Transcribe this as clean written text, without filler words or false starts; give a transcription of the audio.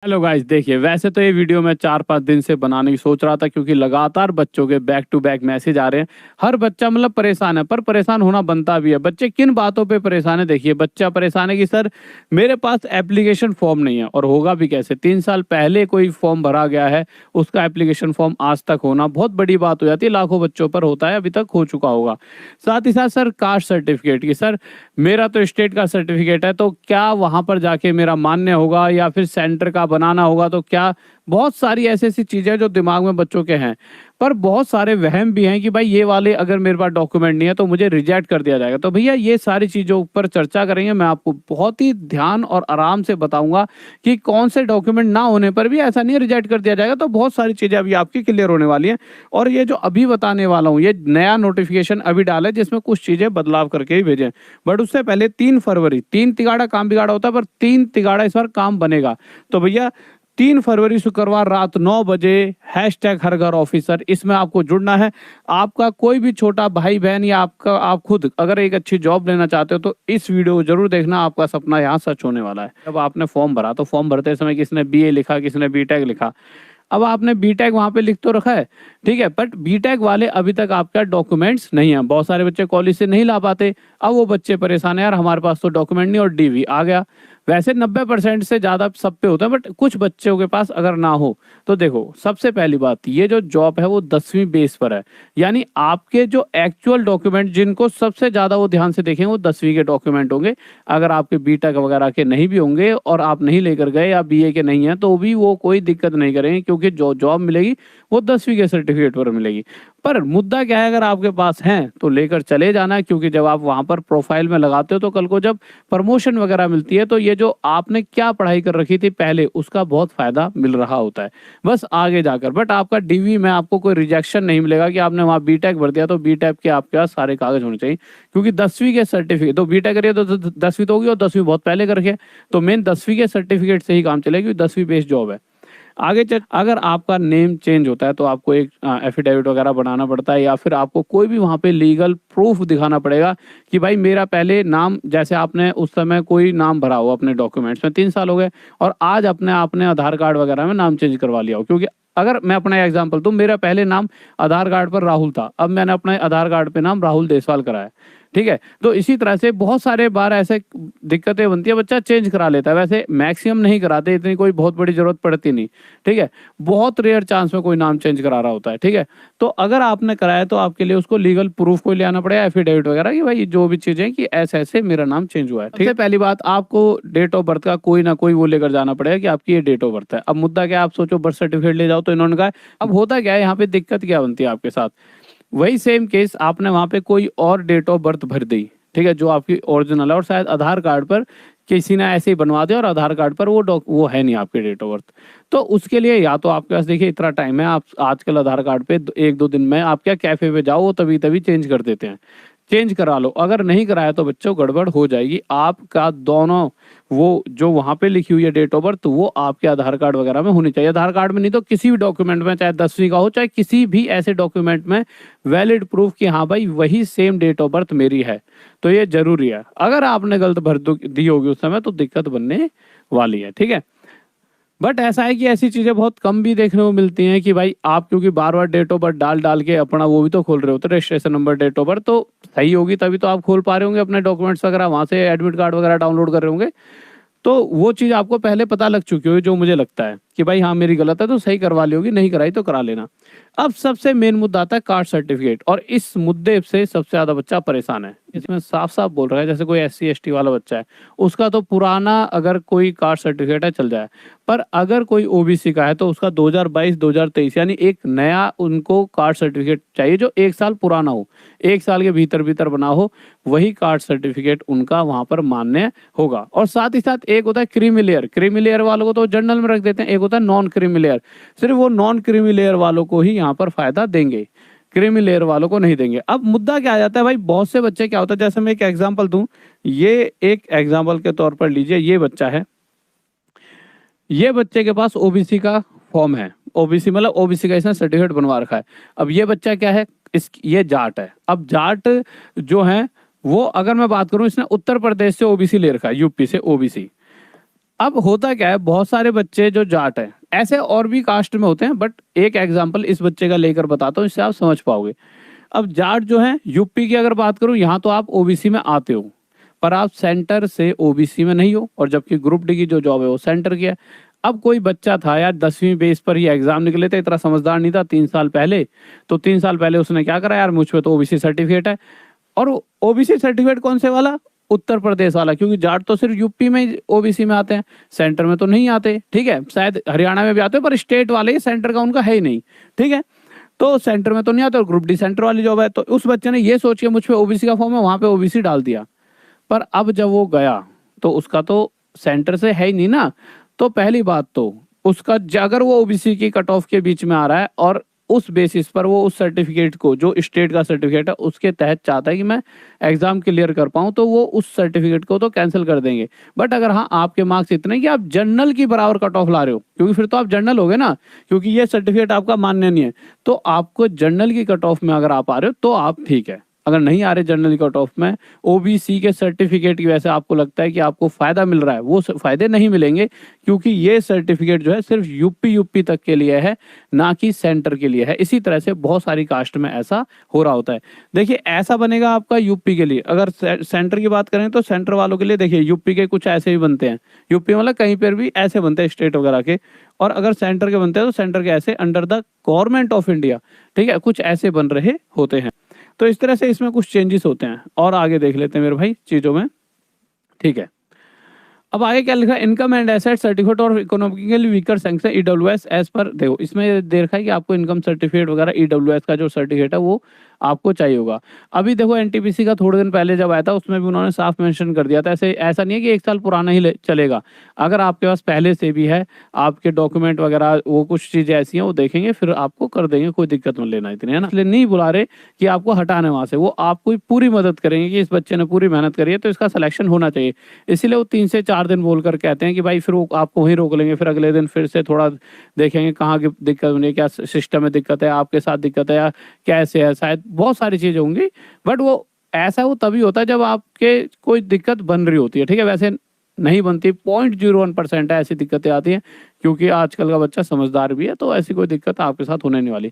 Hello guys, देखिए वैसे तो ये वीडियो मैं 4-5 दिन से बनाने की सोच रहा था क्योंकि लगातार बच्चों के बैक टू बैक मैसेज आ रहे हैं। हर बच्चा मतलब परेशान है, पर परेशान होना बनता भी है। बच्चे किन बातों पे परेशान है? देखिए, बच्चा परेशान है कि सर मेरे पास एप्लीकेशन फॉर्म नहीं है, और होगा भी कैसे? 3 साल पहले कोई फॉर्म भरा गया है, उसका एप्लीकेशन फॉर्म आज तक होना बहुत बड़ी बात हो जाती है। लाखों बच्चों पर होता है, अभी तक हो चुका होगा। साथ ही साथ सर कास्ट सर्टिफिकेट की, सर मेरा तो स्टेट का सर्टिफिकेट है, तो क्या वहाँ पर जाके मेरा मान्य होगा या फिर सेंटर का बनाना होगा? तो क्या बहुत सारी ऐसी ऐसी चीज़ें जो दिमाग में बच्चों के हैं, पर बहुत सारे वहम भी हैं कि भाई ये वाले अगर मेरे पास डॉक्यूमेंट नहीं है तो मुझे रिजेक्ट कर दिया जाएगा। तो भैया ये सारी चीज़ों पर चर्चा करेंगे। मैं आपको बहुत ही ध्यान और आराम से बताऊंगा कि कौन से डॉक्यूमेंट ना होने पर भी ऐसा नहीं रिजेक्ट कर दिया जाएगा। तो बहुत सारी चीज़ें अभी आपकी क्लियर होने वाली हैं। और ये जो अभी बताने वाला हूँ, ये नया नोटिफिकेशन अभी डाला है जिसमें कुछ चीज़ें बदलाव करके ही भेजें। बट उससे पहले 3 फरवरी, 3 तिगाड़ा काम बिगाड़ा होता है, पर 3 तिगाड़ा इस बार काम बनेगा। तो भैया 3 फरवरी शुक्रवार रात 9 बजे हैशटैग हर घर ऑफिसर, इसमें आपको जुड़ना है। आपका कोई भी छोटा भाई बहन या आप खुद अगर एक अच्छी जॉब लेना चाहते हो तो इस वीडियो को जरूर देखना। आपका सपना यहाँ सच होने वाला है। जब आपने फॉर्म भरा तो फॉर्म भरते समय किसने बीए लिखा, किसने बीटेक लिखा। अब आपने बीटेक वहां पे लिख तो रखा है, ठीक है, बट बीटेक वाले अभी तक आपका डॉक्यूमेंट्स नहीं है। बहुत सारे बच्चे कॉलेज से नहीं ला पाते। अब वो बच्चे परेशान है, यार हमारे पास तो डॉक्यूमेंट नहीं और डीवी आ गया। वैसे 90% से ज़्यादा सब पे होता है, बट कुछ बच्चों के पास अगर ना हो तो देखो, सबसे पहली बात, ये जो जॉब है वो 10वीं बेस पर है। यानी आपके जो एक्चुअल डॉक्यूमेंट जिनको सबसे ज़्यादा वो ध्यान से देखेंगे वो 10वीं के डॉक्यूमेंट होंगे। अगर आपके बीटेक वगैरह के नहीं भी होंगे और आप नहीं लेकर गए या बीए के नहीं हैं तो भी वो कोई दिक्कत नहीं करेंगे, क्योंकि जो जॉब मिलेगी वो 10वीं के सर्टिफिकेट पर मिलेगी। पर मुद्दा क्या है, अगर आपके पास हैं तो लेकर चले जाना है, क्योंकि जब आप वहाँ पर प्रोफाइल में लगाते हो तो कल को जब प्रमोशन वगैरह मिलती है तो ये जो आपने क्या पढ़ाई कर रखी थी पहले उसका बहुत फायदा मिल रहा होता है बस आगे जाकर। बट आपका डीवी में आपको कोई रिजेक्शन नहीं मिलेगा कि आपने वहाँ बीटेक भर दिया। तो बीटेक के आपके पास सारे कागज होने चाहिए, क्योंकि 10वीं के सर्टिफिकेट, तो बीटेक करिए तो 10वीं तो होगी, और 10वीं बहुत पहले करके, तो मेन 10वीं के सर्टिफिकेट से ही काम चलेगा, क्योंकि 10वीं बेस्ड जॉब है। आगे चल अगर आपका नेम चेंज होता है तो आपको एक एफिडेविट वगैरह बनाना पड़ता है, या फिर आपको कोई भी वहाँ पे लीगल प्रूफ दिखाना पड़ेगा कि भाई मेरा पहले नाम, जैसे आपने उस समय कोई नाम भरा हो अपने डॉक्यूमेंट्स में, 3 साल हो गए और आज आपने आधार कार्ड वगैरह में नाम चेंज करवा लिया हो। क्योंकि अगर मैं अपना एग्जाम्पल दूं, मेरा पहले नाम आधार कार्ड पर राहुल था, अब मैंने अपने आधार कार्ड पे नाम राहुल देसवाल कराया, ठीक है। तो इसी तरह से बहुत सारे बार ऐसे दिक्कतें बनती है, बच्चा चेंज करा लेता है। वैसे मैक्सिमम नहीं कराते, इतनी कोई बहुत बड़ी जरूरत पड़ती नहीं, ठीक है। बहुत रेयर चांस में कोई नाम चेंज करा रहा होता है, ठीक है। तो अगर आपने कराया तो आपके लिए उसको लीगल प्रूफ कोई ले आना पड़ेगा, एफिडेविट वगैरह, कि भाई जो भी चीजें कि ऐसे ऐसे मेरा नाम चेंज हुआ है, ठीक है। पहली बात, आपको डेट ऑफ बर्थ का कोई ना कोई वो लेकर जाना पड़ेगा कि आपकी ये डेट ऑफ बर्थ है। अब मुद्दा क्या है, आप सोचो बर्थ सर्टिफिकेट ले जाओ तो इन्होंने कहा, अब होता क्या है यहाँ पे, दिक्कत क्या बनती है आपके साथ, वही सेम केस आपने वहां पे कोई और डेट ऑफ बर्थ भर दी, ठीक है, जो आपकी ओरिजिनल है, और शायद आधार कार्ड पर किसी ने ऐसे ही बनवा दिया और आधार कार्ड पर वो है नहीं आपके डेट ऑफ बर्थ। तो उसके लिए या तो आपके पास देखिए इतना टाइम है, आप आजकल आधार कार्ड पे 1-2 दिन में आप क्या कैफे पे जाओ, वो तभी तभी चेंज कर देते हैं, चेंज करा लो। अगर नहीं कराया तो बच्चों गड़बड़ हो जाएगी। आपका दोनों वो जो वहां पे लिखी हुई है डेट ऑफ बर्थ, वो आपके आधार कार्ड वगैरह में होनी चाहिए। आधार कार्ड में नहीं तो किसी भी डॉक्यूमेंट में, चाहे 10वीं का हो चाहे किसी भी ऐसे डॉक्यूमेंट में, वैलिड प्रूफ कि हाँ भाई वही सेम डेट ऑफ बर्थ मेरी है। तो ये जरूरी है। अगर आपने गलत भर दी होगी उस समय तो दिक्कत बनने वाली है, ठीक है। बट ऐसा है कि ऐसी चीजें बहुत कम भी देखने को मिलती हैं कि भाई आप क्योंकि बार बार डेट ऑफ बर्थ डाल डाल के अपना वो भी तो खोल रहे होते, registration number, date of birth तो सही होगी तभी तो आप खोल पा रहे होंगे अपने डॉक्यूमेंट्स वगैरह, वहां से एडमिट कार्ड वगैरह डाउनलोड कर रहे होंगे। तो वो चीज़ आपको पहले पता लग चुकी होगी, जो मुझे लगता है कि भाई हाँ मेरी गलत है, तो सही करवा ली होगी, नहीं कराई तो करा लेना। अब सबसे मेन मुद्दा आता है कास्ट सर्टिफिकेट, और इस मुद्दे से सबसे ज्यादा बच्चा परेशान है। इसमें साफ साफ बोल रहा है, जैसे कोई SC ST वाला बच्चा है, उसका तो पुराना अगर कोई कास्ट सर्टिफिकेट है चल जाए, पर अगर कोई OBC का है तो उसका 2022-2023 यानी एक नया उनको कास्ट सर्टिफिकेट चाहिए जो 1 साल पुराना हो, 1 साल के भीतर भीतर बना हो, वही कास्ट सर्टिफिकेट उनका वहां पर मान्य होगा। और साथ ही साथ एक होता है क्रीमी लेयर, क्रीमी लेयर वालों को तो जनरल में रख देते हैं, एक होता है नॉन क्रीमी लेयर, सिर्फ वो नॉन क्रीमी लेयर वालों को ही यहाँ पर फायदा देंगे, क्रीमी लेयर वालों को नहीं देंगे। अब मुद्दा क्या आ जाता है भाई, बहुत से बच्चे क्या होता है, जैसे मैं एक एग्जांपल दूं, ये एक एग्जांपल के तौर पर लीजिए, ये बच्चा है, ये बच्चे के पास OBC का फॉर्म है, OBC मतलब OBC का इसने सर्टिफिकेट बनवा रखा है। अब ये बच्चा क्या है, ये जाट है। अब जाट जो है वो, अगर मैं बात करूं, इसने उत्तर प्रदेश से OBC ले रखा है, यूपी से OBC। अब होता क्या है, बहुत सारे बच्चे जो जाट हैं, ऐसे और भी कास्ट में होते हैं, बट एक एग्जांपल इस बच्चे का लेकर बताता हूँ, इससे आप समझ पाओगे। अब जाट जो है यूपी की अगर बात करूँ, यहाँ तो आप ओबीसी में आते हो, पर आप सेंटर से ओबीसी में नहीं हो, और जबकि ग्रुप डी की जो जॉब है वो सेंटर की है। अब कोई बच्चा था यार, 10वीं बेस पर ही एग्जाम निकले थे, इतना समझदार नहीं था 3 साल पहले, तो 3 साल पहले उसने क्या करा, यार मुझ पे तो ओबीसी सर्टिफिकेट है। और ओबीसी सर्टिफिकेट कौन से वाला, उत्तर प्रदेश वाला, क्योंकि जाट तो सिर्फ यूपी में ओबीसी में आते हैं, सेंटर में तो नहीं आते, ठीक है, शायद हरियाणा में भी आते हैं पर स्टेट वाले ही, सेंटर का उनका है ही नहीं, ठीक है। तो सेंटर में तो नहीं आते, और ग्रुप डी सेंटर वाली जॉब है, तो उस बच्चे ने ये सोच के मुझ पे ओबीसी का फॉर्म है, वहां पे ओबीसी डाल दिया। पर अब जब वो गया तो उसका तो सेंटर से है ही नहीं ना। तो पहली बात तो उसका अगर वो ओबीसी की कट ऑफ के बीच में आ रहा है, और उस बेसिस पर वो उस सर्टिफिकेट को, जो स्टेट का सर्टिफिकेट है उसके तहत चाहता है कि मैं एग्जाम क्लियर कर पाऊँ, तो वो उस सर्टिफिकेट को तो कैंसिल कर देंगे। बट अगर हाँ आपके मार्क्स इतने कि आप जनरल की बराबर कट ऑफ ला रहे हो, क्योंकि फिर तो आप जनरल हो गए ना, क्योंकि ये सर्टिफिकेट आपका मान्य नहीं है, तो आपको जनरल की कट ऑफ में अगर आप आ रहे हो तो आप ठीक है। अगर नहीं आ रहे जनरल कट ऑफ में, ओबीसी के सर्टिफिकेट की वजह से आपको लगता है कि आपको फायदा मिल रहा है, वो फायदे नहीं मिलेंगे, क्योंकि ये सर्टिफिकेट जो है सिर्फ यूपी तक के लिए है, ना कि सेंटर के लिए है। इसी तरह से बहुत सारी कास्ट में ऐसा हो रहा होता है। देखिए ऐसा बनेगा आपका यूपी के लिए, अगर सेंटर की बात करें तो सेंटर वालों के लिए देखिए यूपी के कुछ ऐसे भी बनते हैं, यूपी मतलब कहीं पर भी ऐसे बनते हैं स्टेट वगैरह के, और अगर सेंटर के बनते हैं तो सेंटर के ऐसे under the government of India, ठीक है, कुछ ऐसे बन रहे होते हैं। तो इस तरह से इसमें कुछ चेंजेस होते हैं, और आगे देख लेते हैं मेरे भाई चीज़ों में, ठीक है। अब आगे क्या लिखा है, इनकम एंड एसेट सर्टिफिकेट और economically weaker section EWS age पर, देखो इसमें दे रखा है कि आपको इनकम सर्टिफिकेट वगैरह ईडब्ल्यूएस का जो सर्टिफिकेट है वो आपको चाहिए होगा। अभी देखो एनटीपीसी का थोड़े दिन पहले जब आया था उसमें भी उन्होंने साफ मेंशन कर दिया था, ऐसे ऐसा नहीं है कि 1 साल पुराना ही चलेगा। अगर आपके पास पहले से भी है, आपके डॉक्यूमेंट वगैरह, वो कुछ चीज़ें ऐसी हैं वो देखेंगे, फिर आपको कर देंगे, कोई दिक्कत मत लेना इतनी, है ना। इसलिए नहीं बुला रहे कि आपको हटाना है वहाँ से, वो आपको पूरी मदद करेंगे कि इस बच्चे ने पूरी मेहनत करी है तो इसका सिलेक्शन होना चाहिए। इसीलिए वो 3 से 4 दिन बोल कर कहते हैं कि भाई फिर वो आपको वहीं रोक लेंगे, फिर अगले दिन फिर से थोड़ा देखेंगे कहाँ की दिक्कत बनी है, क्या सिस्टम में दिक्कत है, आपके साथ दिक्कत है या कैसे है, शायद बहुत सारी चीज़ें होंगी। बट वो ऐसा वो तभी होता है जब आपके कोई दिक्कत बन रही होती है, ठीक है, वैसे नहीं बनती, 0.01% है ऐसी दिक्कतें आती हैं, क्योंकि आजकल का बच्चा समझदार भी है, तो ऐसी कोई दिक्कत आपके साथ होने नहीं वाली।